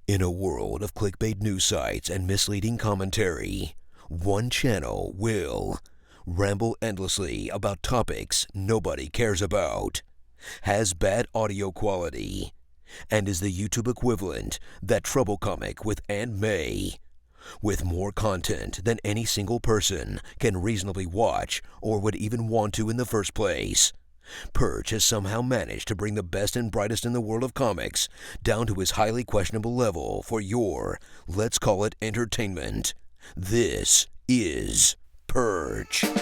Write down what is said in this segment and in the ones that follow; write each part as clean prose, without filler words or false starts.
In a world of clickbait news sites and misleading commentary, one channel will ramble endlessly about topics nobody cares about, has bad audio quality, and is the YouTube equivalent, That Trouble Comic with Aunt May, with more content than any single person can reasonably watch or would even want to in the first place. Perch has somehow managed to bring the best and brightest in the world of comics down to his highly questionable level for your, let's call it, entertainment. This is Perch. The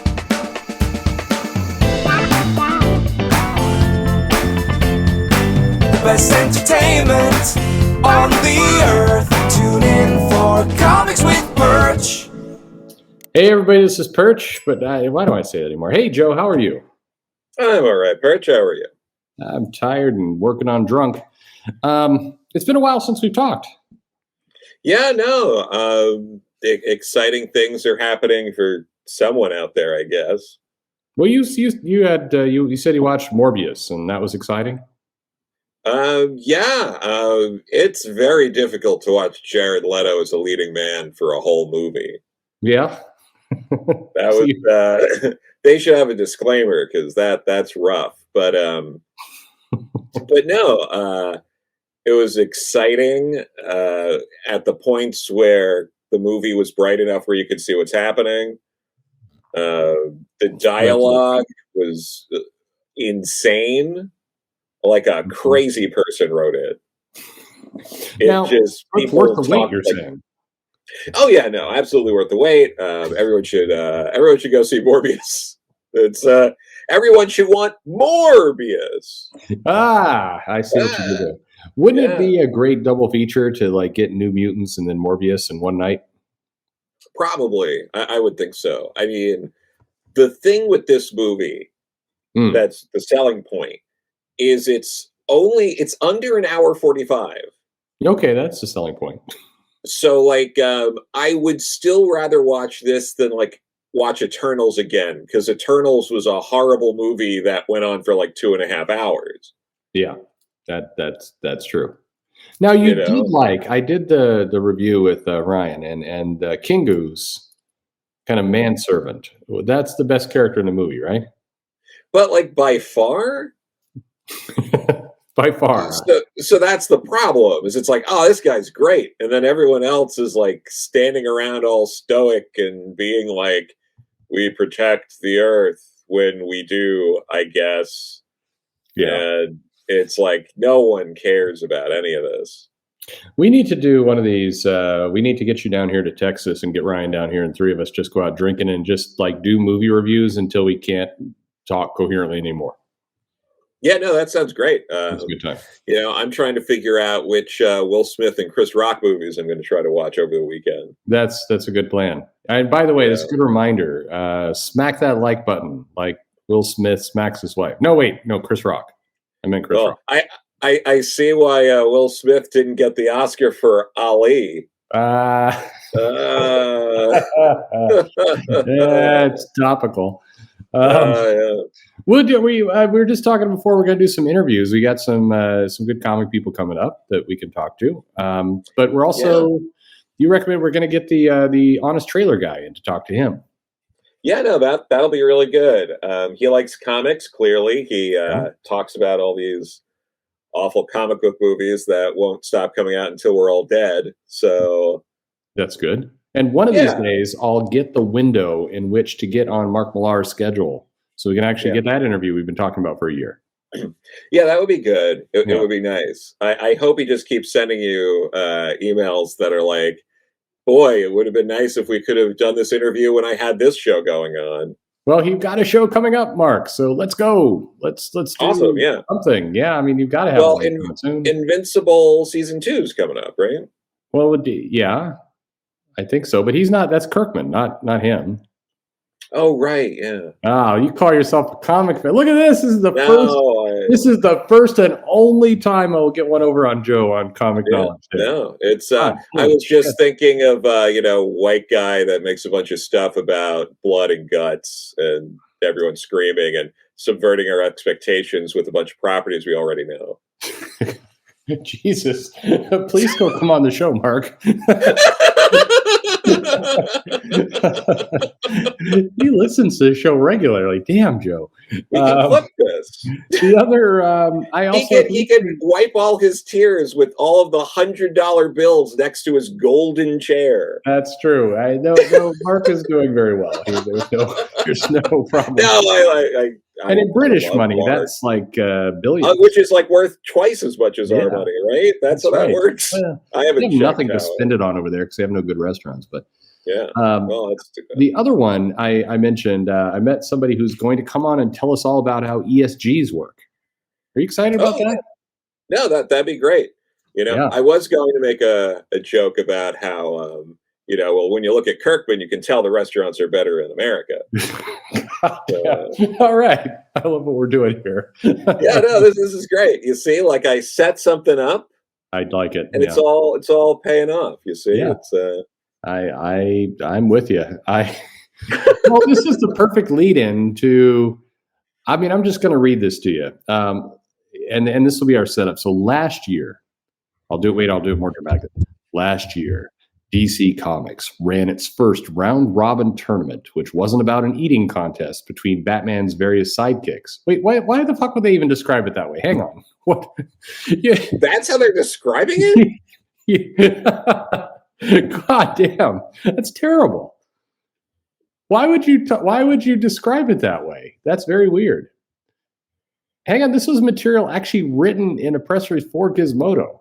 best entertainment on the earth. Tune in for Comics with Perch. Hey everybody, this is Perch, but why do I say that anymore? Hey Joe, how are you? I'm all right, Perch. How are you? I'm tired and working on drunk. It's been a while since we've talked. Yeah, no. Exciting things are happening for someone out there, I guess. Well, you said you watched Morbius, and that was exciting. Yeah. It's very difficult to watch Jared Leto as a leading man for a whole movie. Yeah. That was they should have a disclaimer because that's rough. But no, it was exciting at the points where the movie was bright enough where you could see what's happening. The dialogue was insane, like a crazy person wrote it. Now, just people worth the wait, you're like, saying? Oh yeah, no, absolutely worth the wait. Everyone should go see Morbius. It's everyone should want Morbius. I see what you did there. Wouldn't it be a great double feature to like get New Mutants and then Morbius in one night? Probably, I would think so. I mean, the thing with this movie that's the selling point is it's under an hour 45. Okay, that's the selling point. So, like, I would still rather watch this than like watch Eternals again, because Eternals was a horrible movie that went on for like 2.5 hours. Yeah, that's true. Now I did the review with Ryan and Kingu's kind of manservant. That's the best character in the movie, right? But like by far. By far. So that's the problem. Is it's like, oh, this guy's great, and then everyone else is like standing around all stoic and being like, we protect the earth when we do, I guess. Yeah. And it's like no one cares about any of this. We need to do one of these. We need to get you down here to Texas and get Ryan down here, and three of us just go out drinking and just like do movie reviews until we can't talk coherently anymore. Yeah, no, that sounds great. It's a good time. You know, I'm trying to figure out which Will Smith and Chris Rock movies I'm going to try to watch over the weekend. That's a good plan. And by the way, that's a good reminder. Smack that like button, like Will Smith smacks his wife. No, Chris Rock. I meant Chris Rock. I see why Will Smith didn't get the Oscar for Ali. Yeah, it's topical. We were just talking before. We're going to do some interviews. We got some good comic people coming up that we can talk to. But we're also, you recommend we're going to get the Honest Trailer guy in to talk to him. Yeah, no, that'll be really good. He likes comics. Clearly, he talks about all these awful comic book movies that won't stop coming out until we're all dead. So that's good. And one of these days, I'll get the window in which to get on Mark Millar's schedule, so we can actually get that interview we've been talking about for a year. Yeah, that would be good. It would be nice. I hope he just keeps sending you emails that are like, boy, it would have been nice if we could have done this interview when I had this show going on. Well, you've got a show coming up, Mark, so let's go. Let's do something. Yeah, I mean, you've got to have one soon. Invincible season 2 is coming up, right? Well, I think so, but he's not. That's Kirkman, not him. Oh, right, yeah. Oh, you call yourself a comic fan? Look at this. This is the first and only time I will get one over on Joe on comic knowledge. No, it's. I was just thinking of white guy that makes a bunch of stuff about blood and guts and everyone screaming and subverting our expectations with a bunch of properties we already know. Jesus. Please go come on the show, Mark. He listens to the show regularly. Damn, Joe. We can flip this. The other, I also he could wipe all his tears with all of the $100 bills next to his golden chair. That's true. I know. Mark is doing very well. There's no problem. No, I and in British money, Mark. that's like billions, which is like worth twice as much as our money, right? That's how that works. I have nothing to spend it on over there because they have no good restaurants. But yeah, that's too bad. The other one I mentioned, I met somebody who's going to come on and tell us all about how ESGs work. Are you excited about that? No, that'd be great. I was going to make a joke about how, when you look at Kirkman, you can tell the restaurants are better in America. All right. I love what we're doing here. This is great. You see, like I set something up. I'd like it. And it's all paying off. You see, it's I'm with you. Well, this is the perfect lead-in to. I mean, I'm just going to read this to you, and this will be our setup. So last year, I'll do it more dramatically. Last year, DC Comics ran its first round-robin tournament, which wasn't about an eating contest between Batman's various sidekicks. Wait, why the fuck would they even describe it that way? Hang on, what? That's how they're describing it. God damn, that's terrible. Why would you describe it that way? That's very weird. Hang on, this was material actually written in a press release for Gizmodo.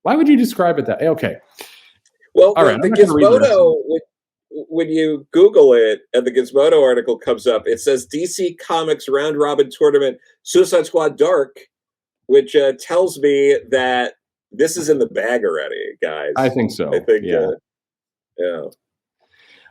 Why would you describe it that way? Okay. Well, all right, the Gizmodo, when you Google it and the Gizmodo article comes up, it says DC Comics Round Robin Tournament Suicide Squad Dark, which tells me that this is in the bag already, guys. I think so. I think, yeah.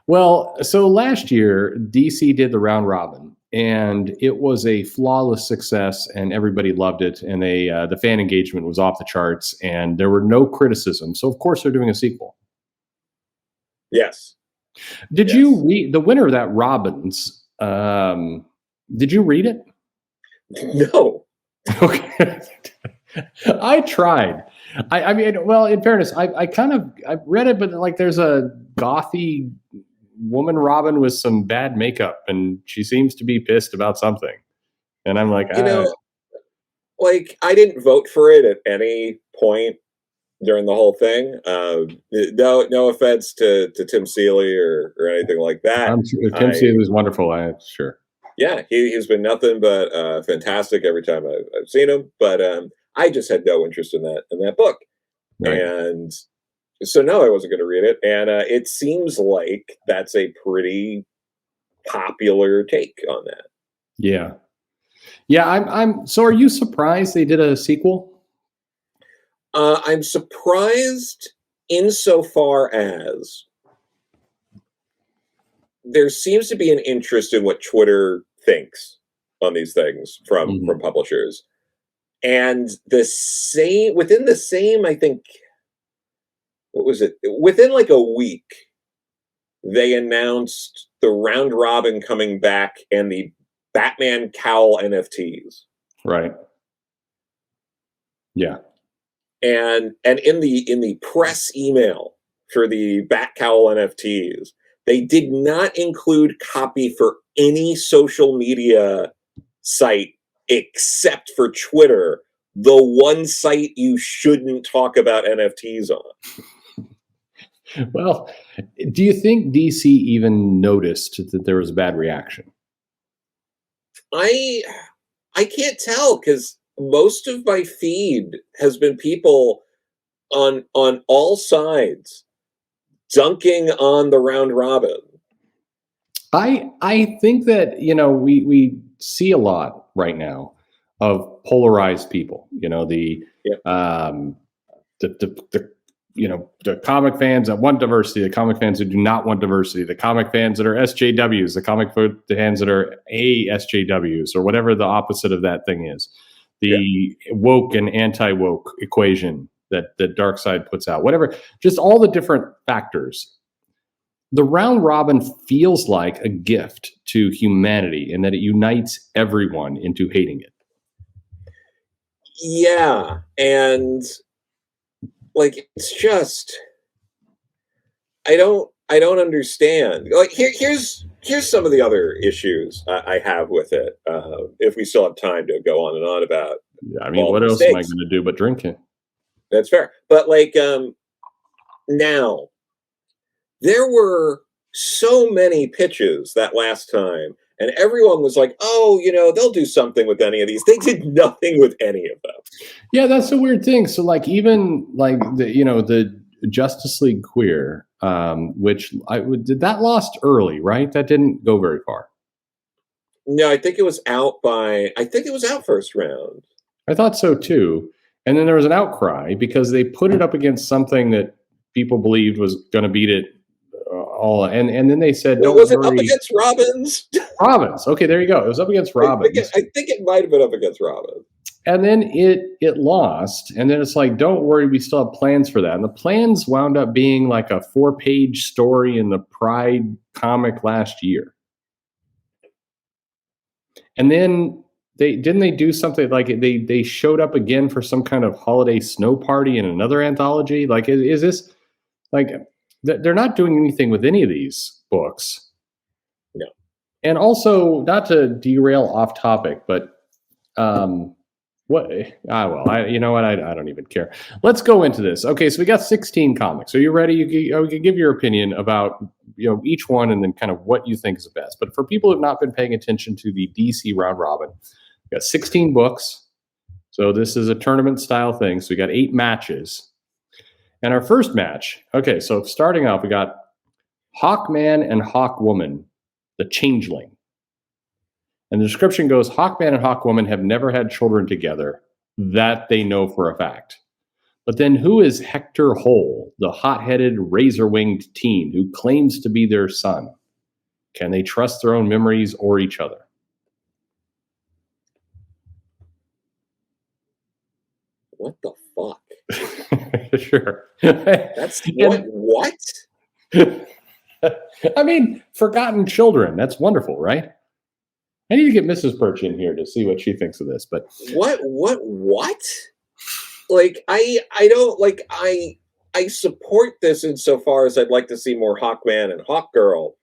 Well, so last year, DC did the round robin, and it was a flawless success, and everybody loved it, and the fan engagement was off the charts, and there were no criticisms. So, of course, they're doing a sequel. Yes. Did you read the winner of that Robbins? Did you read it? No. Okay. I tried. I mean, well, in fairness, I read it, but like there's a gothy woman Robin with some bad makeup, and she seems to be pissed about something. And I'm like, like I didn't vote for it at any point during the whole thing. No offense to Tim Seeley or anything like that. Tim Seeley was wonderful. Sure. Yeah, he's been nothing but fantastic every time I've seen him. But I just had no interest in that book, right. And so no, I wasn't going to read it. And it seems like that's a pretty popular take on that. Yeah. I'm. So, are you surprised they did a sequel? I'm surprised insofar as there seems to be an interest in what Twitter thinks on these things from publishers. And within the same, I think, what was it? Within like a week, they announced the round robin coming back and the Batman cowl NFTs. Right. Yeah. And in the press email for the Bat cowl NFTs, they did not include copy for any social media site except for Twitter, the one site you shouldn't talk about NFTs on. Well, do you think DC even noticed that there was a bad reaction? I can't tell because most of my feed has been people on all sides dunking on the round robin. I think that we see a lot right now of polarized people. The comic fans that want diversity, the comic fans who do not want diversity, the comic fans that are SJWs, the comic fans that are ASJWs, or whatever the opposite of that thing is. The woke and anti-woke equation that Darkseid puts out, whatever, just all the different factors. The round robin feels like a gift to humanity in that it unites everyone into hating it. Yeah, and like, it's just, I don't understand. Like, here's some of the other issues I have with it. If we still have time to go on and on about, I mean, what else am I going to do but drink it? That's fair. But like, now there were so many pitches that last time, and everyone was like, "Oh, they'll do something with any of these." They did nothing with any of them. Yeah, that's a weird thing. So, like, even like the Justice League Queer, which did that lost early, right? That didn't go very far. No, I think it was out first round. I thought so too. And then there was an outcry because they put it up against something that people believed was going to beat it all. And then they said, "Don't was it up against Robins?" Robins. Okay, there you go. It was up against Robins. I think it might have been up against Robins. And then it lost. And then it's like, don't worry, we still have plans for that. And the plans wound up being like a 4-page story in the Pride comic last year. And then they do something like they showed up again for some kind of holiday snow party in another anthology. Like, is this like they're not doing anything with any of these books? No. And also, not to derail off topic, but you know what? I don't even care. Let's go into this. Okay, so we got 16 comics. Are you ready? You can give your opinion about each one and then kind of what you think is the best. But for people who have not been paying attention to the DC round robin, we got 16 books. So this is a tournament style thing. So we got 8 matches. And our first match, okay, so starting off, we got Hawkman and Hawkwoman, the Changeling. And the description goes, Hawkman and Hawkwoman have never had children together. That they know for a fact. But then who is Hector Hole, the hot-headed, razor-winged teen who claims to be their son? Can they trust their own memories or each other? What the fuck? Sure. That's what? I mean, forgotten children. That's wonderful, right? I need to get Mrs. Perch in here to see what she thinks of this. But what? Like, I don't like. I support this insofar as I'd like to see more Hawkman and Hawkgirl.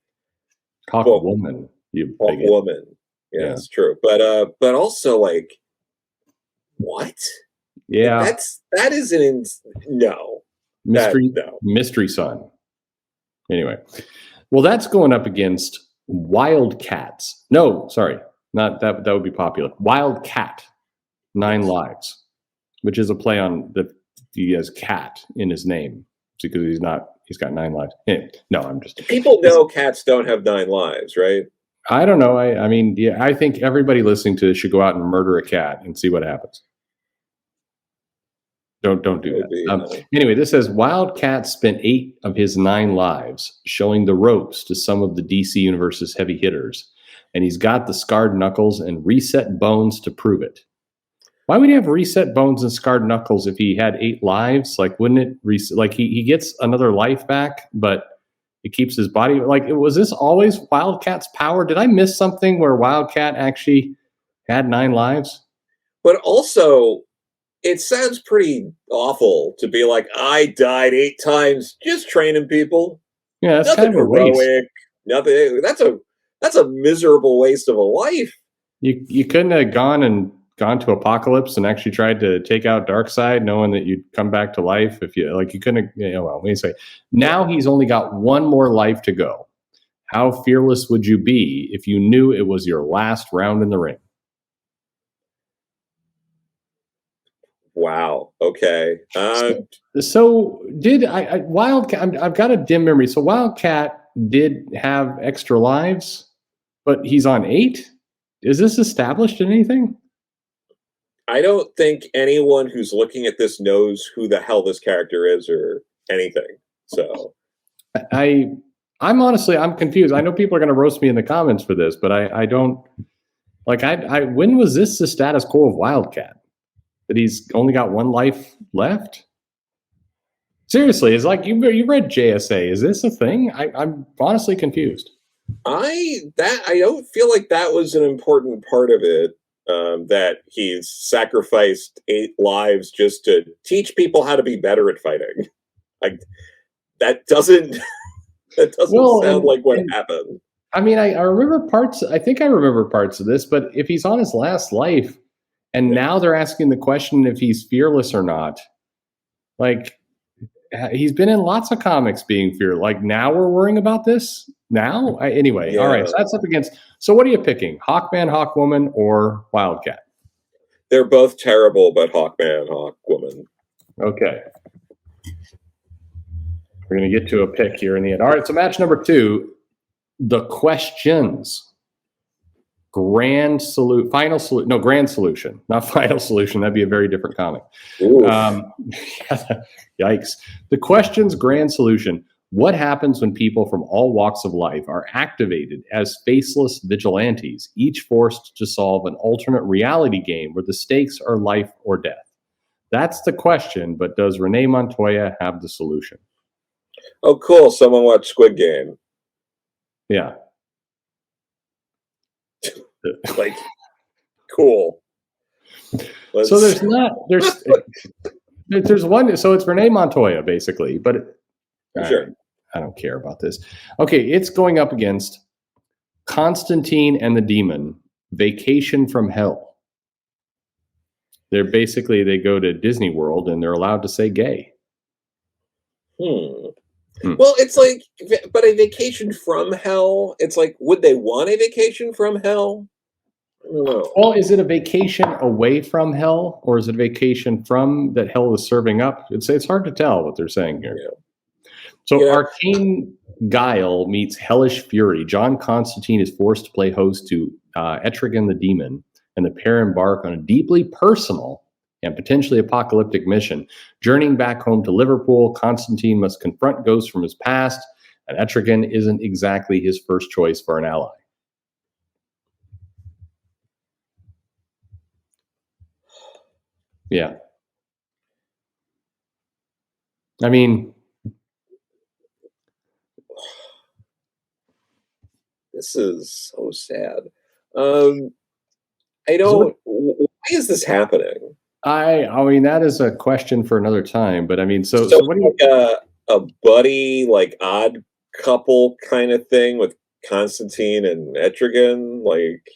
Hawkwoman, Hawkwoman. Yeah, it's true. But also, like, what? Yeah, that is no mystery son. Anyway, well, that's going up against Wildcats. No, sorry, not that. That would be popular. Wildcat, 9 Lives, which is a play on that he has cat in his name because he's got 9 lives. No, I'm just. People know cats don't have 9 lives, right? I don't know. I mean, yeah, I think everybody listening to this should go out and murder a cat and see what happens. Don't do that. Anyway, this says Wildcat spent 8 of his 9 lives showing the ropes to some of the DC Universe's heavy hitters, and he's got the scarred knuckles and reset bones to prove it. Why would he have reset bones and scarred knuckles if he had 8 lives? Like, wouldn't it reset? Like, he gets another life back, but it keeps his body. Like, was this always Wildcat's power? Did I miss something where Wildcat actually had 9 lives? But also, it sounds pretty awful to be like, I died 8 times just training people. Yeah, that's nothing kind of a heroic. Waste. Nothing. That's a miserable waste of a life. You couldn't have gone to Apocalypse and actually tried to take out Darkseid, knowing that you'd come back to life if you couldn't. Well, let me say, now he's only got 1 more life to go. How fearless would you be if you knew it was your last round in the ring? Wow. Okay. So did Wildcat? I've got a dim memory. So Wildcat did have extra lives, but he's on 8. Is this established in anything? I don't think anyone who's looking at this knows who the hell this character is or anything. So I'm honestly confused. I know people are going to roast me in the comments for this, but I don't like. When was this the status quo of Wildcat? That he's only got 1 life left? Seriously, it's like you read JSA. Is this a thing? I'm honestly confused. I don't feel like that was an important part of it. that he's sacrificed 8 lives just to teach people how to be better at fighting. Like that doesn't sound like what happened. I mean, I remember parts. I think I remember parts of this. But if he's on his last life, and now they're asking the question if he's fearless or not, like he's been in lots of comics being fearless. Like now we're worrying about this. Now, anyway. Yeah. All right. So that's up against. So what are you picking? Hawkman, Hawkwoman, or Wildcat? They're both terrible, but Hawkman, Hawkwoman. Okay. We're going to get to a pick here in the end. All right. So match number 2. The questions. Grand solution. Grand solution. Not final solution. That'd be a very different comic. Yikes. The questions. Grand solution. What happens when people from all walks of life are activated as faceless vigilantes, each forced to solve an alternate reality game where the stakes are life or death? That's the question, but does Renee Montoya have the solution? Oh, cool. Someone watched Squid Game. Yeah. Like, cool. So there's one. So it's Renee Montoya, basically, but sure. I don't care about this. Okay, it's going up against Constantine and the Demon, Vacation from Hell. They go to Disney World and they're allowed to say gay. Well, it's like, but a vacation from hell, it's like, would they want a vacation from hell? I don't know. Well, is it a vacation away from hell, or is it a vacation from that hell is serving up? It's hard to tell what they're saying here. Yeah. So Arcane Guile meets Hellish Fury. John Constantine is forced to play host to Etrigan the Demon, and the pair embark on a deeply personal and potentially apocalyptic mission. Journeying back home to Liverpool, Constantine must confront ghosts from his past, and Etrigan isn't exactly his first choice for an ally. Yeah. I mean, this is so sad. I don't. Why is this happening? I mean, that is a question for another time. But I mean, so what do you? A buddy, like odd couple kind of thing with Constantine and Etrigan, like.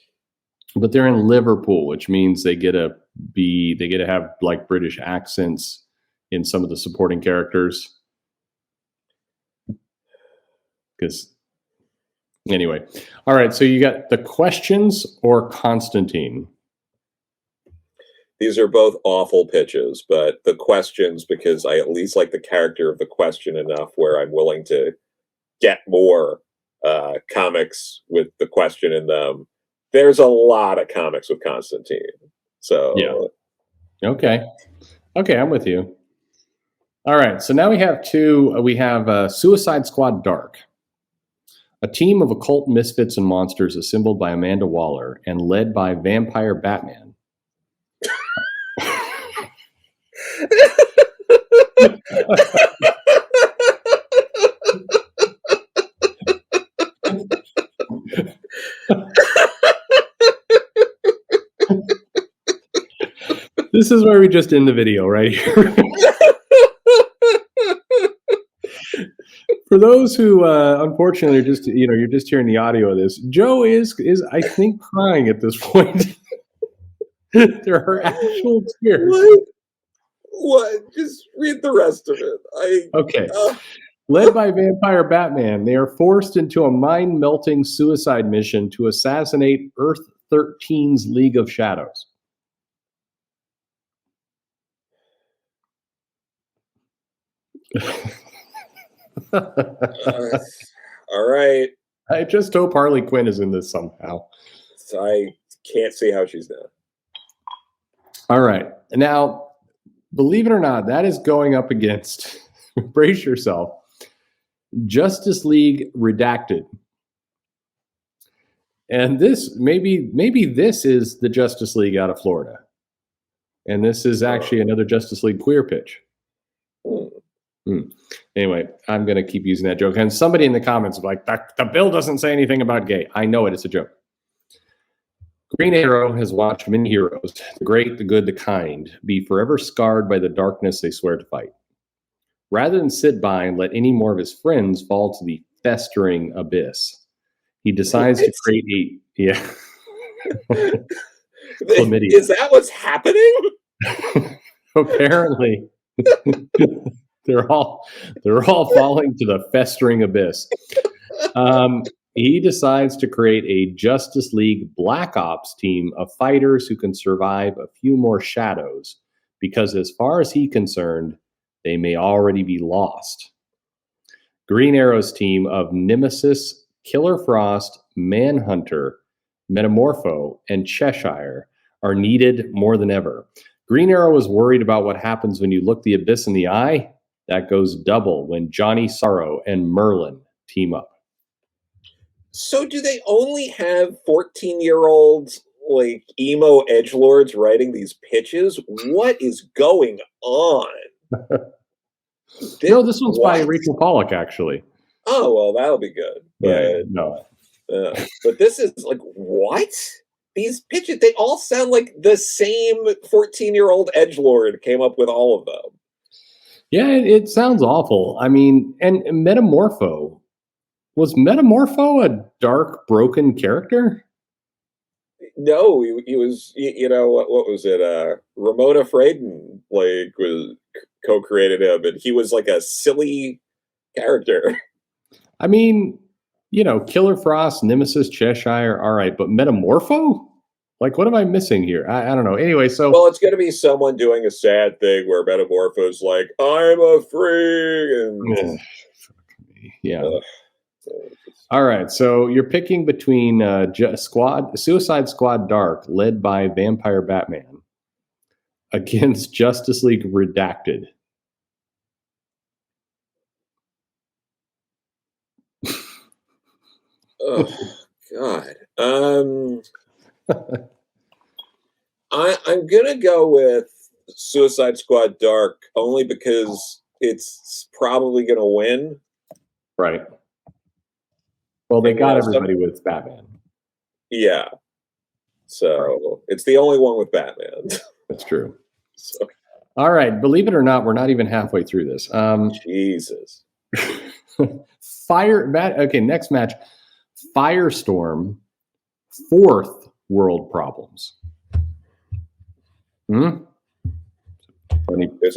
But they're in Liverpool, which means they get to have like British accents in some of the supporting characters. Because anyway, all right. So you got the questions or Constantine. These are both awful pitches, but the questions, because I at least like the character of the question enough where I'm willing to get more comics with the question in them. There's a lot of comics with Constantine. So yeah. Okay, I'm with you. All right, so now we have two. We have Suicide Squad Dark. A team of occult misfits and monsters assembled by Amanda Waller and led by Vampire Batman. This is where we just end the video right here. For those who unfortunately are just you're just hearing the audio of this, Joe is I think crying at this point. There are actual tears. What? Just read the rest of it. Okay. Led by Vampire Batman, they are forced into a mind-melting suicide mission to assassinate Earth 13's League of Shadows. All right. I just hope Harley Quinn is in this somehow. I can't see how she's not. All right. Now, believe it or not, that is going up against, brace yourself, Justice League Redacted. And this, maybe this is the Justice League out of Florida. And this is actually another Justice League queer pitch. Anyway, I'm going to keep using that joke. And somebody in the comments was like, the bill doesn't say anything about gay. I know it. It's a joke. Green Arrow has watched many heroes, the great, the good, the kind, be forever scarred by the darkness they swear to fight. Rather than sit by and let any more of his friends fall to the festering abyss, he decides to create a chlamydia. Is that what's happening? Apparently, they're all falling to the festering abyss. He decides to create a Justice League Black Ops team of fighters who can survive a few more shadows, because as far as he's concerned, they may already be lost. Green Arrow's team of Nemesis, Killer Frost, Manhunter, Metamorpho, and Cheshire are needed more than ever. Green Arrow is worried about what happens when you look the abyss in the eye. That goes double when Johnny Sorrow and Merlin team up. So do they only have 14-year-olds, like, emo edgelords writing these pitches? What is going on? No, this one's by Rachel Pollack, actually. Oh, well, that'll be good. But, no. But this is like, what? These pitches, they all sound like the same 14-year-old edgelord came up with all of them. Yeah, it sounds awful. I mean, and Metamorpho. Was Metamorpho a dark, broken character? No, he was, what was it? Ramona Fraden, like, was co-created him, and he was like a silly character. I mean, Killer Frost, Nemesis, Cheshire, all right, but Metamorpho? Like, what am I missing here? I don't know. Anyway, so... Well, it's going to be someone doing a sad thing where Metamorpho's like, I'm a freak, and... Yeah. All right, so you're picking between Suicide Squad Dark, led by Vampire Batman, against Justice League Redacted. Oh, God. I'm going to go with Suicide Squad Dark, only because it's probably going to win. Right. Well, they got everybody with Batman. Yeah. So it's the only one with Batman. That's true. So. All right. Believe it or not, we're not even halfway through this. Jesus. Okay, next match. Firestorm, Fourth World Problems. There's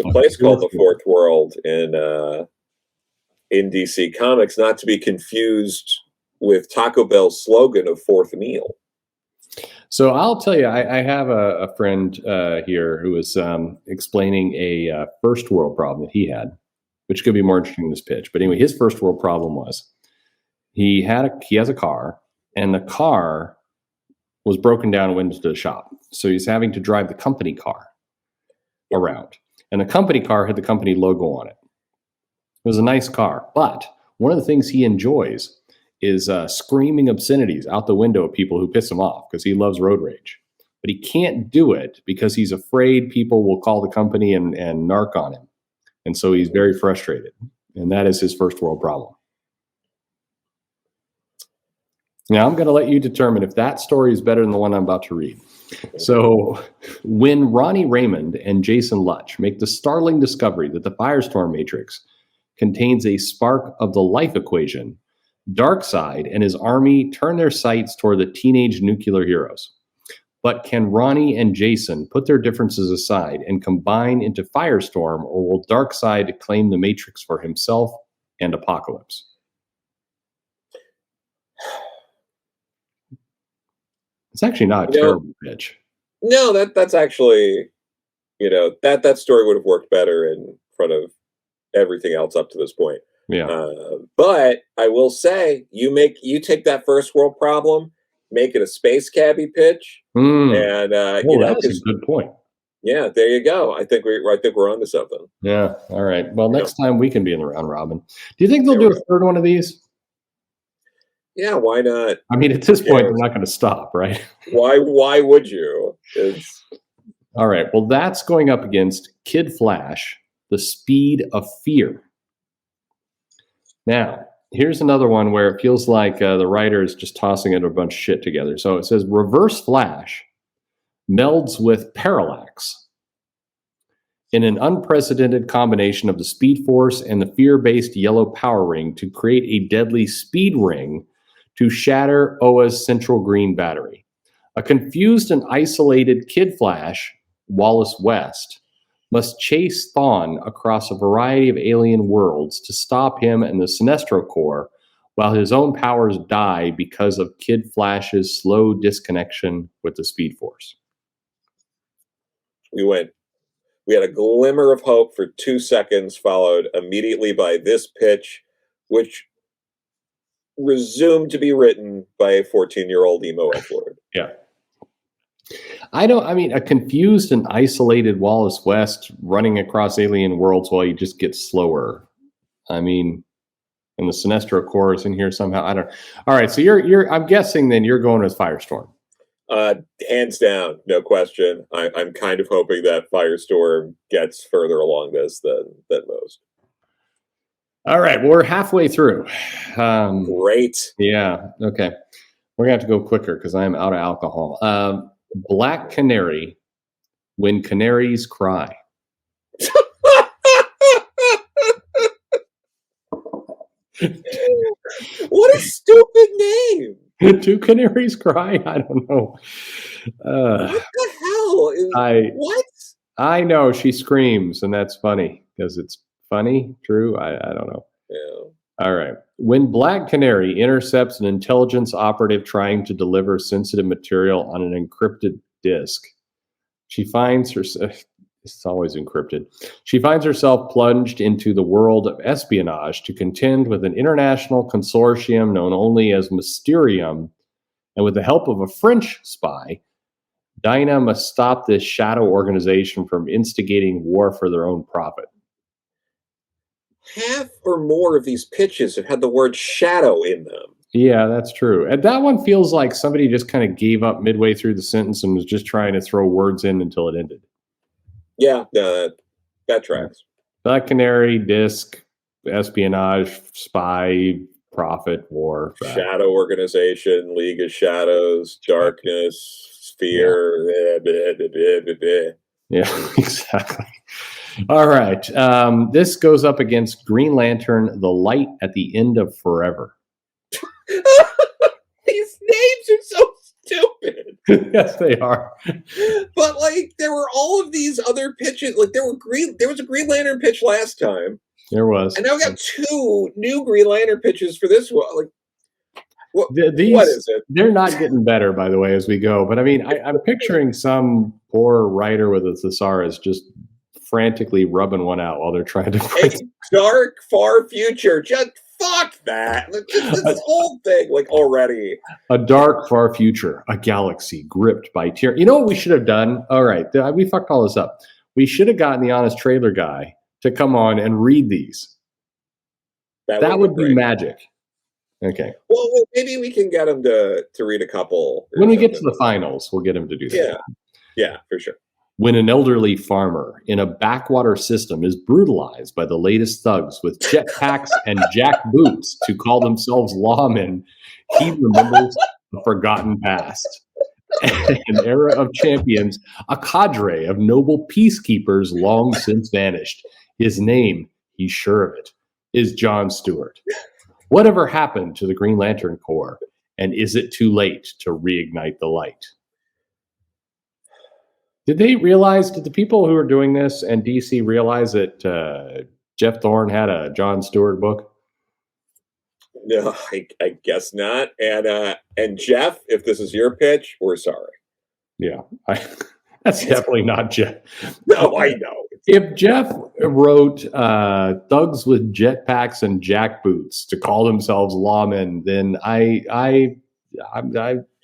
a place called the Fourth World in DC Comics, not to be confused with Taco Bell's slogan of fourth meal. So I'll tell you, I have a friend here who was explaining a first world problem that he had, which could be more interesting in this pitch. But anyway, his first world problem was he has a car, and the car was broken down and went into the shop. So he's having to drive the company car around. And the company car had the company logo on it. It was a nice car. But one of the things he enjoys is screaming obscenities out the window at people who piss him off, because he loves road rage. But he can't do it because he's afraid people will call the company and narc on him. And so he's very frustrated. And that is his first world problem. Now, I'm going to let you determine if that story is better than the one I'm about to read. So, when Ronnie Raymond and Jason Lutch make the startling discovery that the Firestorm Matrix contains a spark of the life equation, Darkseid and his army turn their sights toward the teenage nuclear heroes. But can Ronnie and Jason put their differences aside and combine into Firestorm, or will Darkseid claim the Matrix for himself and Apocalypse? It's actually not a terrible pitch. No, that's actually, that story would have worked better in front of everything else up to this point. Yeah. But I will say, you take that first world problem, make it a space cabbie pitch, and that's a good point. Yeah, there you go. I think we're onto something. Yeah. All right. Well, next time we can be in the round robin. Do you think they'll do a third one of these? Yeah, why not? I mean, at this point, they're not going to stop, right? Why would you? All right. Well, that's going up against Kid Flash, The Speed of Fear. Now, Here's another one where it feels like the writer is just tossing a bunch of shit together. So it says Reverse Flash melds with Parallax in an unprecedented combination of the Speed Force and the fear-based Yellow Power Ring to create a deadly speed ring to shatter Oa's central green battery. A confused and isolated Kid Flash, Wallace West, must chase Thawne across a variety of alien worlds to stop him and the Sinestro Corps, while his own powers die because of Kid Flash's slow disconnection with the Speed Force. We had a glimmer of hope for 2 seconds, followed immediately by this pitch, which resumed to be written by a 14-year-old emo F-Lord. Yeah. A confused and isolated Wallace West running across alien worlds while he just gets slower. And the Sinestro Corps is in here somehow. I don't. All right, so I'm guessing then you're going with Firestorm. Hands down, no question. I'm kind of hoping that Firestorm gets further along this than most. All right, well, we're halfway through. Great. Yeah. Okay. We're gonna have to go quicker because I'm out of alcohol. Black Canary, When Canaries Cry. What a stupid name! Do canaries cry? I don't know. What the hell? What? I know she screams, and that's funny because it's funny. True? I don't know. Yeah. All right. When Black Canary intercepts an intelligence operative trying to deliver sensitive material on an encrypted disk, she finds herself. It's always encrypted. She finds herself plunged into the world of espionage to contend with an international consortium known only as Mysterium, and with the help of a French spy, Dinah must stop this shadow organization from instigating war for their own profit. Half or more of these pitches have had the word shadow in them. Yeah, that's true. And that one feels like somebody just kind of gave up midway through the sentence and was just trying to throw words in until it ended. Yeah, that tracks. Black Canary, disc, espionage, spy, profit, war. Shadow organization, League of Shadows, darkness, sphere. Yeah, exactly. All right. This goes up against Green Lantern, The Light at the End of Forever. These names are so stupid. Yes, they are. But there were all of these other pitches. There was a Green Lantern pitch last time. There was. And now we got 2 new Green Lantern pitches for this one. What is it? They're not getting better, by the way, as we go. But I'm picturing some poor writer with a thesaurus just frantically rubbing one out while they're trying to print. A dark, far future. Just fuck that. This whole thing, already. A dark, far future. A galaxy gripped by tyranny. You know what we should have done? All right. We fucked all this up. We should have gotten the Honest Trailer guy to come on and read these. That would be magic. Okay. Well, maybe we can get him to read a couple. When we get to the finals, we'll get him to do that. Yeah, for sure. When an elderly farmer in a backwater system is brutalized by the latest thugs with jetpacks and jack boots to call themselves lawmen, he remembers a forgotten past. An era of champions, a cadre of noble peacekeepers long since vanished. His name, he's sure of it, is John Stewart. Whatever happened to the Green Lantern Corps, and is it too late to reignite the light? Did the people who are doing this and DC realize that Jeff Thorne had a John Stewart book? No, I guess not. And Jeff, if this is your pitch, we're sorry. Yeah, that's definitely not Jeff. No, I know. If Jeff wrote thugs with jetpacks and jack boots to call themselves lawmen, then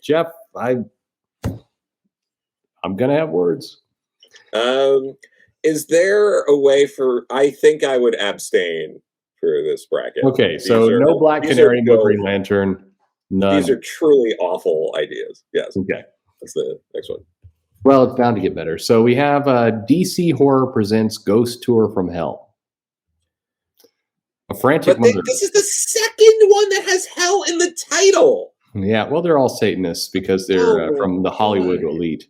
Jeff, I'm gonna have words. Is there a way for? I think I would abstain for this bracket. Okay, so no Black Canary, no Green Lantern. None. These are truly awful ideas. Yes. Okay. That's the next one. Well, it's bound to get better. So we have DC Horror presents Ghost Tour from Hell. A frantic mother. This is the second one that has hell in the title. Yeah, well, they're all Satanists because they're from the Hollywood elite.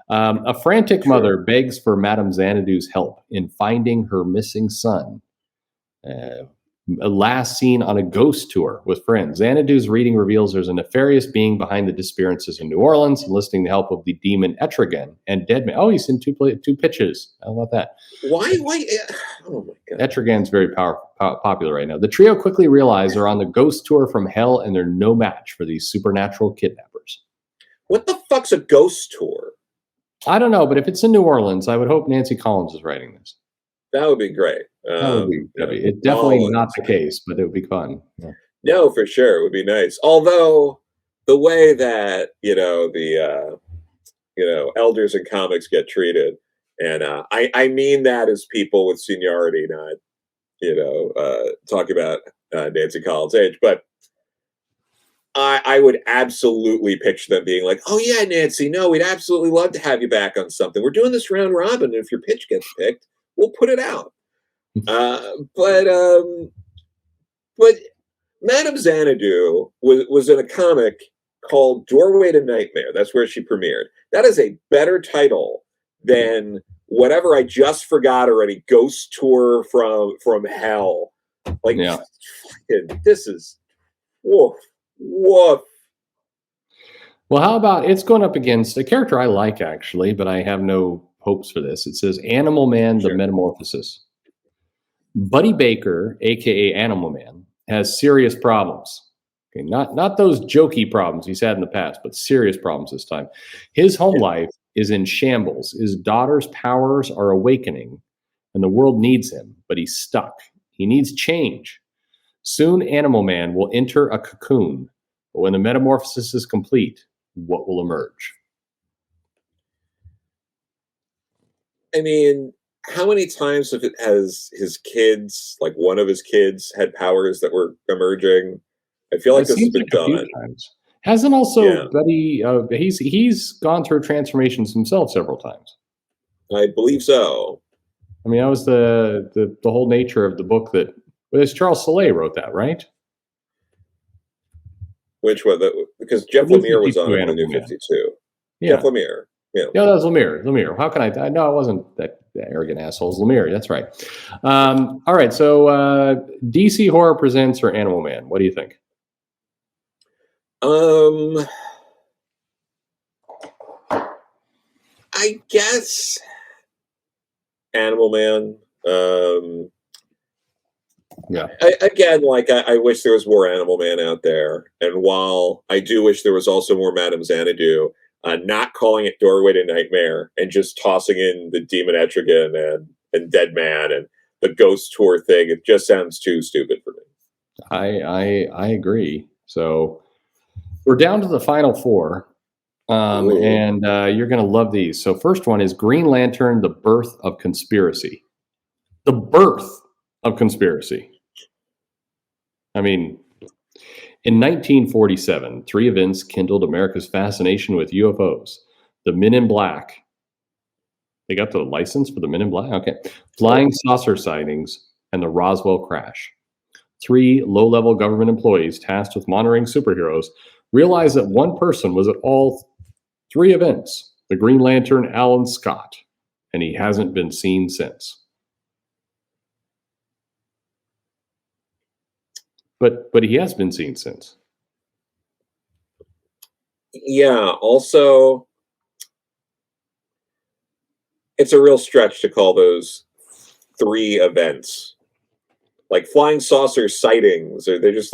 A frantic mother begs for Madame Xanadu's help in finding her missing son. Last seen on a ghost tour with friends. Xanadu's reading reveals there's a nefarious being behind the disappearances in New Orleans, enlisting the help of the demon Etrigan and Deadman. Oh, he's in two pitches. How about that? Why? Oh my God. Etrigan's very popular right now. The trio quickly realize they're on the ghost tour from hell and they're no match for these supernatural kidnappers. What the fuck's a ghost tour? I don't know, but if it's in New Orleans, I would hope Nancy Collins is writing this. That would be great. That'd be it's definitely not the case, but it would be fun. Yeah. No, for sure, it would be nice. Although the way that the elders in comics get treated, and I mean that as people with seniority, not talking about Nancy Collins' age, but I would absolutely picture them being like, "Oh yeah, Nancy, no, we'd absolutely love to have you back on something. We're doing this round robin, and if your pitch gets picked, we'll put it out." But Madame Xanadu was in a comic called Doorway to Nightmare. That's where she premiered. That is a better title than whatever I just forgot already. Ghost Tour from Hell. Like, this is woof. Well, how about it's going up against a character I like actually, but I have no hopes for this. It says Animal Man: The Metamorphosis. Buddy Baker, aka Animal Man, has serious problems. Okay, not those jokey problems he's had in the past, but serious problems this time. His home life is in shambles. His daughter's powers are awakening, and the world needs him, but he's stuck. He needs change. Soon, Animal Man will enter a cocoon, but when the metamorphosis is complete, what will emerge? I mean, how many times has his kids, like one of his kids, had powers that were emerging? I feel like this has been done. Hasn't also Buddy? He's gone through transformations himself several times. I believe so. I mean, that was the whole nature of the book that. It's Charles Soule wrote that, right? Which one? Because Jeff Lemire was on the New 52. Yeah. Jeff Lemire. Yeah, that was Lemire. How can I? No, it wasn't that arrogant assholes. Lemire. That's right. All right. So DC Horror presents or Animal Man. What do you think? I guess Animal Man. Yeah. I wish there was more Animal Man out there, and while I do wish there was also more Madame Xanadu. Not calling it Doorway to Nightmare and just tossing in the Demon Etrigan and Dead Man and the Ghost Tour thing. It just sounds too stupid for me. I agree. So we're down to the final four. And you're going to love these. So first one is Green Lantern, The Birth of Conspiracy. The Birth of Conspiracy. I mean, in 1947, three events kindled America's fascination with UFOs. The Men in Black. They got the license for the Men in Black? Okay. Flying saucer sightings and the Roswell crash. Three low-level government employees tasked with monitoring superheroes realized that one person was at all three events. The Green Lantern, Alan Scott. And he hasn't been seen since. But he has been seen since. Yeah, also, it's a real stretch to call those three events. Like flying saucer sightings, or they just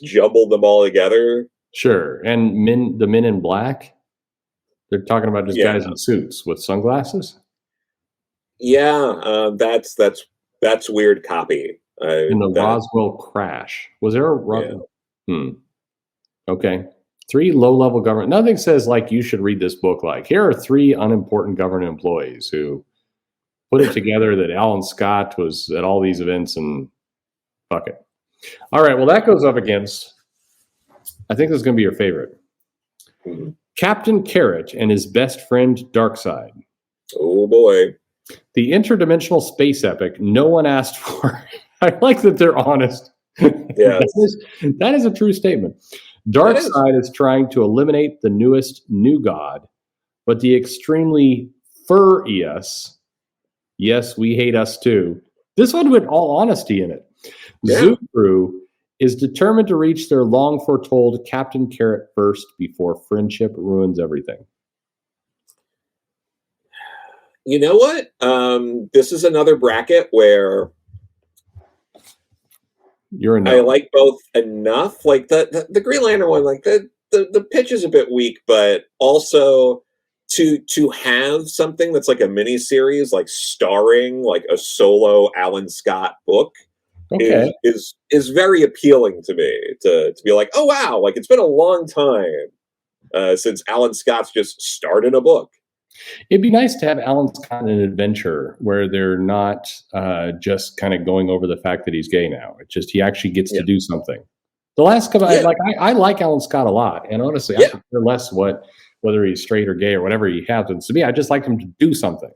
jumbled them all together. Sure. And the Men in Black, they're talking about just guys in suits with sunglasses? Yeah, that's weird copy. In the Roswell crash. Was there a Roswell? Yeah. Okay. Three low-level government. Nothing says like you should read this book like here are three unimportant government employees who put it together that Alan Scott was at all these events and fuck it. All right. Well, that goes up against, I think this is going to be your favorite. Mm-hmm. Captain Carrot and his best friend Darkseid. Oh boy. The interdimensional space epic no one asked for. I like that they're honest. Yeah, that is a true statement. Darkseid is trying to eliminate the newest new god, but the extremely furious, yes, we hate us too. This one with all honesty in it. Yeah. Zoo Crew is determined to reach their long foretold Captain Carrot first before friendship ruins everything. You know what? This is another bracket where I like both enough. Like the Green Lantern one, like the pitch is a bit weak, but also to have something that's like a mini series, like starring like a solo Alan Scott book, is very appealing to me. To be like, oh wow, like it's been a long time since Alan Scott's just started a book. It'd be nice to have Alan Scott in an adventure where they're not just kind of going over the fact that he's gay now. It's just he actually gets to do something. The last couple, I like Alan Scott a lot, and honestly, I could care less whether he's straight or gay or whatever he happens to be. I just like him to do something.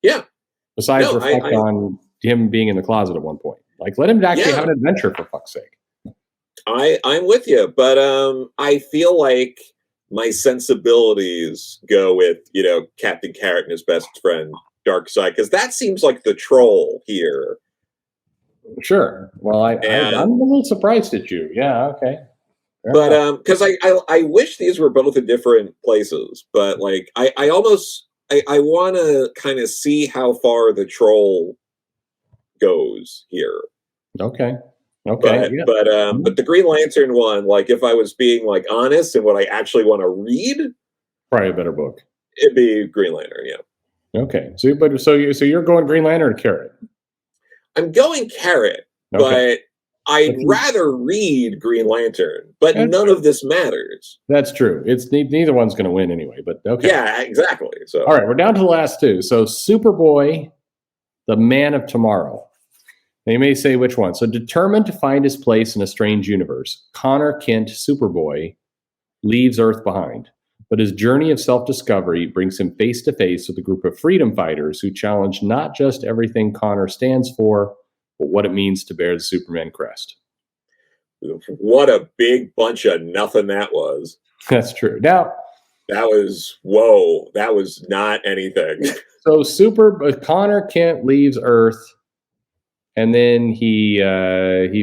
Yeah. Besides reflect on him being in the closet at one point. Like, let him actually have an adventure, for fuck's sake. I'm with you, but I feel like my sensibilities go with, Captain Carrot and his best friend, Darkseid, because that seems like the troll here. Sure. Well, I'm a little surprised at you. Yeah, okay. But because I wish these were both in different places, but like I want to kind of see how far the troll goes here. Okay. But the Green Lantern one, like if I was being like honest and what I actually want to read, probably a better book. It'd be Green Lantern, yeah. Okay, so you're going Green Lantern or Carrot? I'm going Carrot, but I'd rather read Green Lantern. But none of this matters. That's true. It's neither one's going to win anyway. But okay. Yeah, exactly. So all right, we're down to the last two. So Superboy, the Man of Tomorrow. Now you may say which one. So determined to find his place in a strange universe, Connor Kent, Superboy, leaves Earth behind. But his journey of self-discovery brings him face to face with a group of freedom fighters who challenge not just everything Connor stands for, but what it means to bear the Superman crest. What a big bunch of nothing that was. That's true. Now, that was not anything. So Connor Kent leaves Earth, and then he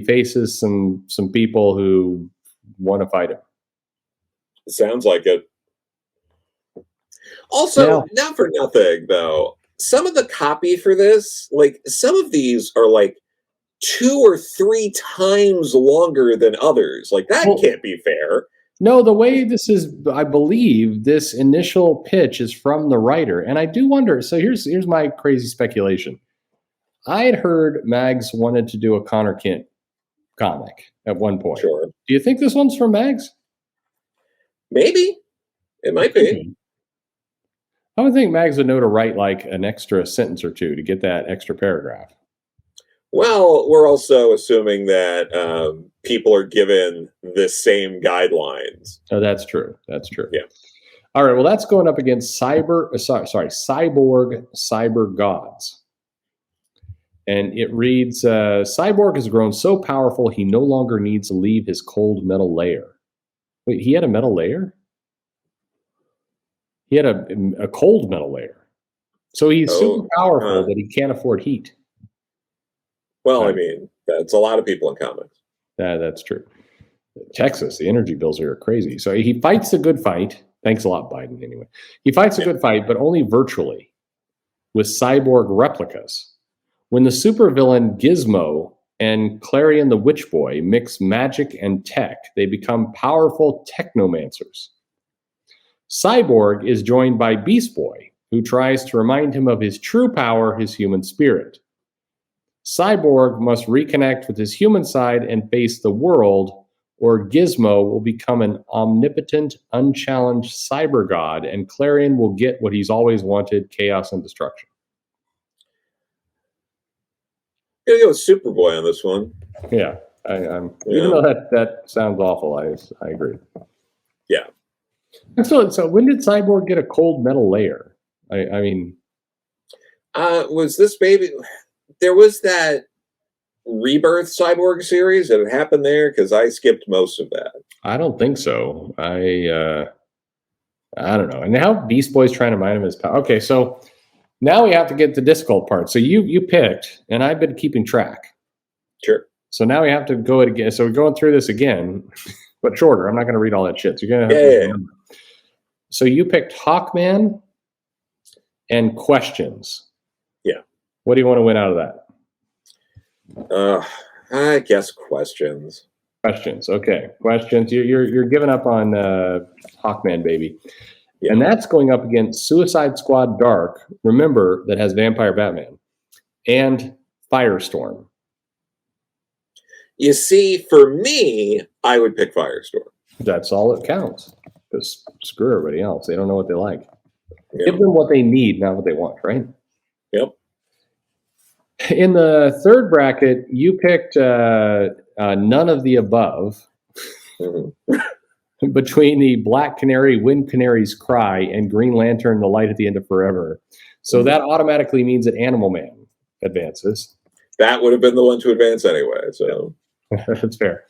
faces some people who want to fight him. Sounds like it. Also, not for nothing, though, some of the copy for this, like, some of these are, like, 2 or 3 times longer than others. Like, that can't be fair. No, the way this is, I believe, this initial pitch is from the writer. And I do wonder, so here's my crazy speculation. I had heard Mags wanted to do a Connor Kent comic at one point. Sure. Do you think this one's from Mags? Maybe. It might be. I would think Mags would know to write like an extra sentence or two to get that extra paragraph. Well, we're also assuming that people are given the same guidelines. Oh, that's true. That's true. Yeah. All right. Well, that's going up against Cyborg Cyber Gods. And it reads, Cyborg has grown so powerful he no longer needs to leave his cold metal lair. Wait, he had a metal lair? He had a cold metal layer. So he's super powerful, but he can't afford heat. Well, I mean, that's a lot of people in comics. That's true. Texas, the energy bills are crazy. So he fights a good fight. Thanks a lot, Biden, anyway. He fights a good fight, but only virtually, with cyborg replicas. When the supervillain Gizmo and Clarion the Witch Boy mix magic and tech, they become powerful technomancers. Cyborg is joined by Beast Boy, who tries to remind him of his true power, his human spirit. Cyborg must reconnect with his human side and face the world, or Gizmo will become an omnipotent, unchallenged cyber god, and Clarion will get what he's always wanted, chaos and destruction. I'm gonna go with Superboy on this one. Yeah, even though that sounds awful, I agree. Yeah. So when did Cyborg get a cold metal layer? I mean, was this baby? There was that Rebirth Cyborg series? Did it happen there? Because I skipped most of that. I don't think so. I don't know. And now Beast Boy's trying to mine him his power. Okay, so now we have to get the difficult part. So you picked, and I've been keeping track. Sure. So now we have to go it again. So we're going through this again, but shorter. I'm not going to read all that shit. So you're going to have to remember. So you picked Hawkman and Questions. Yeah. What do you want to win out of that? I guess Questions. Questions. Okay. Questions. You're giving up on Hawkman, baby. Yeah. And that's going up against Suicide Squad Dark, remember, that has Vampire Batman, and Firestorm. You see, for me, I would pick Firestorm. That's all that counts. Because screw everybody else. They don't know what they like. Yep. Give them what they need, not what they want, right? Yep. In the third bracket, you picked none of the above. Mm-hmm. Between the Black Canary, Wind Canary's Cry, and Green Lantern, The Light at the End of Forever. So that automatically means that Animal Man advances. That would have been the one to advance anyway. So that's fair.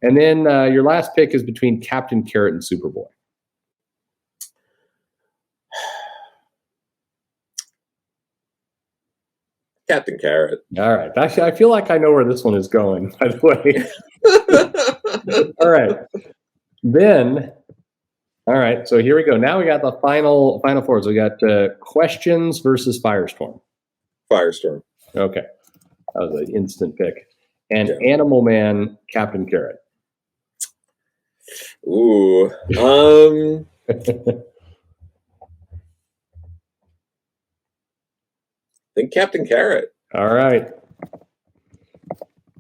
And then your last pick is between Captain Carrot and Superboy. Captain Carrot. All right. Actually, I feel like I know where this one is going, by the way. All right. Then, all right. So here we go. Now we got the final four. So we got Questions versus Firestorm. Firestorm. Okay. That was an instant pick. And Animal Man, Captain Carrot. Ooh. I think Captain Carrot. All right.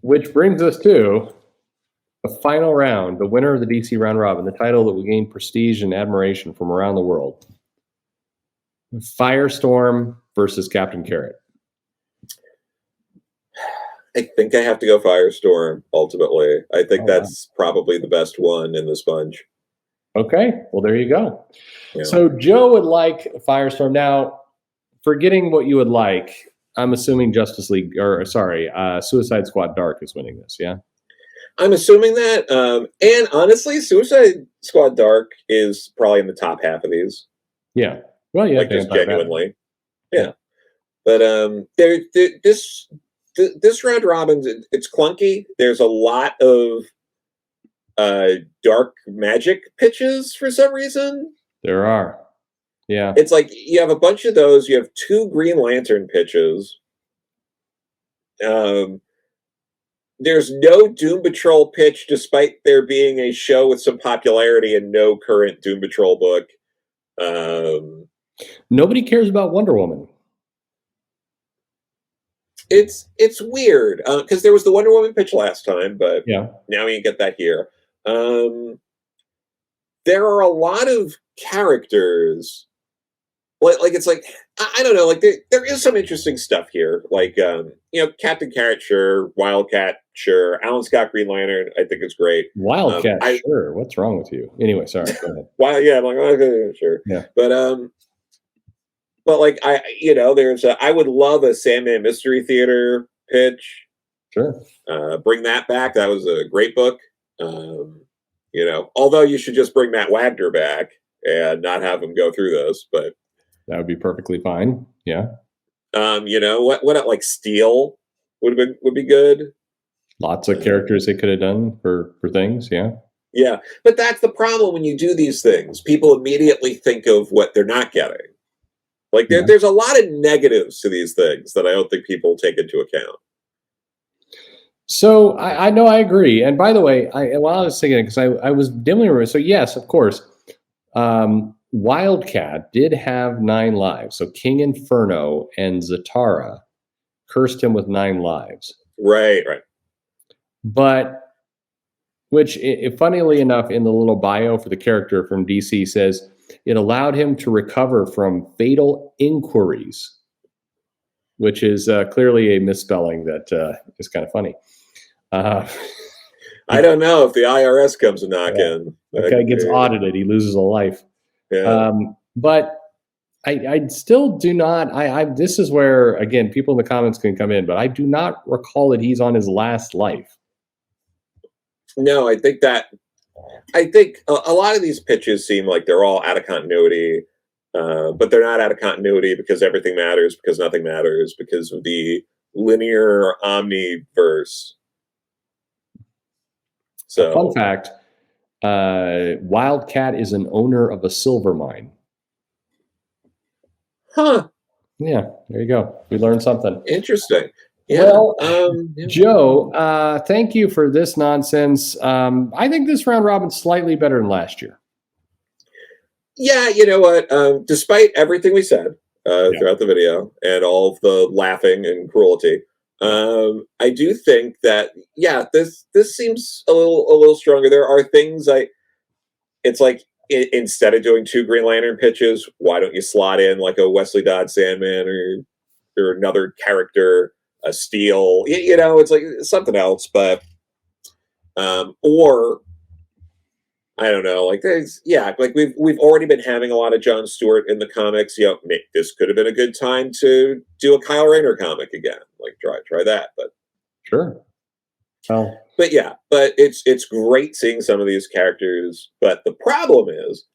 Which brings us to the final round, the winner of the DC Round Robin, the title that will gain prestige and admiration from around the world. Firestorm versus Captain Carrot. I think I have to go Firestorm, ultimately. I think that's probably the best one in this bunch. Okay, well, there you go. Yeah. So Joe would like Firestorm. Now, forgetting what you would like, I'm assuming Suicide Squad Dark is winning this, yeah? I'm assuming that. And honestly, Suicide Squad Dark is probably in the top half of these. Yeah. Well, yeah. Like, just genuinely. Yeah. But this round robin, it's clunky. There's a lot of dark magic pitches for some reason. There are. Yeah. It's like you have a bunch of those. You have 2 Green Lantern pitches. There's no Doom Patrol pitch, despite there being a show with some popularity and no current Doom Patrol book. Nobody cares about Wonder Woman. It's weird because there was the Wonder Woman pitch last time, but now you get that here. There are a lot of characters. Like it's like I don't know. Like there is some interesting stuff here. Like Captain Carrot, sure. Wildcat, sure. Alan Scott Green Lantern, I think it's great. Wildcat, sure. What's wrong with you? Anyway, sorry. Go ahead. I'm like, okay, sure. Yeah. But like there's I would love a Sandman Mystery Theater pitch. Sure. Bring that back. That was a great book. Although you should just bring Matt Wagner back and not have him go through this, but that would be perfectly fine. Yeah. What like Steel would be good. Lots of characters they could have done for things. Yeah. Yeah. But that's the problem when you do these things. People immediately think of what they're not getting. Like there's a lot of negatives to these things that I don't think people take into account. So I know I agree. And by the way, while I was thinking, because I was dimly remembering. So yes, of course, Wildcat did have 9 lives. So King Inferno and Zatara cursed him with 9 lives. Right. But which, funnily enough, in the little bio for the character from DC says it allowed him to recover from fatal inquiries, which is clearly a misspelling that is kind of funny. I don't know if the IRS comes a knock in. The guy gets audited. He loses a life. Yeah. But I still do not. This is where, again, people in the comments can come in, but I do not recall that he's on his last life. No, I think a lot of these pitches seem like they're all out of continuity, but they're not out of continuity because everything matters, because nothing matters, because of the linear omniverse. So, fun fact: Wildcat is an owner of a silver mine. Huh? Yeah, there you go. We learned something Interesting. Yeah. Well, Joe, thank you for this nonsense. I think this round robin's slightly better than last year. Yeah, you know what? Despite everything we said throughout the video and all of the laughing and cruelty, I do think that this seems a little stronger. There are things it's like instead of doing 2 Green Lantern pitches, why don't you slot in like a Wesley Dodds Sandman or another character, a Steel? You know, it's like something else, but or I don't know, like like we've already been having a lot of John Stewart in the comics. You know, this could have been a good time to do a Kyle Rayner comic again. Like try that, but sure. Well, but it's great seeing some of these characters. But the problem is,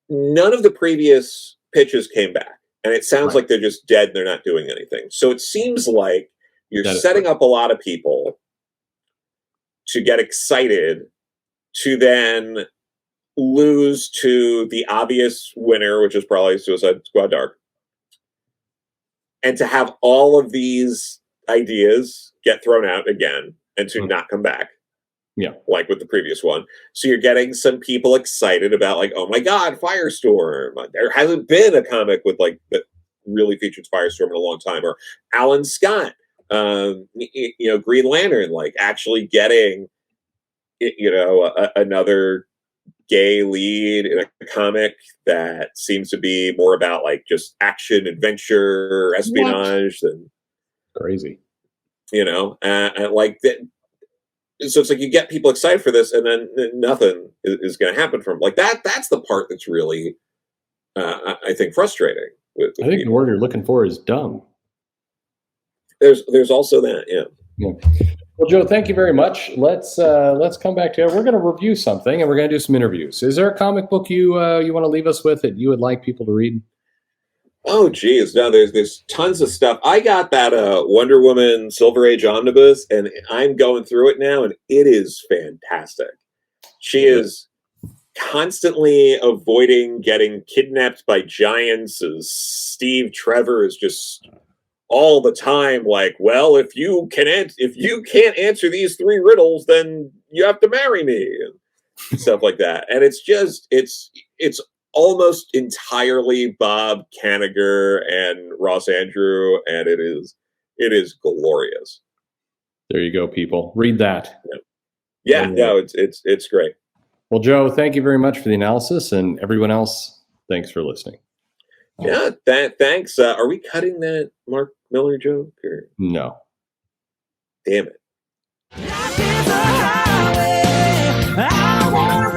none of the previous pitches came back, and it sounds like they're just dead and they're not doing anything. So it seems like you're setting up a lot of people to get excited, to then lose to the obvious winner, which is probably Suicide Squad Dark, and to have all of these ideas get thrown out again and to not come back. Yeah. Like with the previous one. So you're getting some people excited about like, oh my God, Firestorm. There hasn't been a comic with like that really features Firestorm in a long time. Or Alan Scott, Green Lantern, like actually getting, another gay lead in a comic that seems to be more about like just action, adventure, espionage than crazy. And like that. So it's like you get people excited for this, and then nothing is going to happen from like that. That's the part that's really, I think, frustrating. With I think people. The word you're looking for is dumb. There's also that, yeah. Well, Joe, thank you very much. Let's come back to it. We're going to review something, and we're going to do some interviews. Is there a comic book you want to leave us with that you would like people to read? Oh, geez. No, there's tons of stuff. I got that Wonder Woman Silver Age omnibus, and I'm going through it now, and it is fantastic. She is constantly avoiding getting kidnapped by giants, as Steve Trevor is just all the time like, well, if you can't answer these 3 riddles, then you have to marry me, and stuff like that. And it's just it's almost entirely Bob Kanigher and Ross Andrew, and it is glorious. There you go, people. Read that. Yeah, no, it's great. Well, Joe, thank you very much for the analysis, and everyone else, thanks for listening. Yeah, thanks. Are we cutting that Mark Miller joke? Or? No. Damn it. Life is a highway. I wanna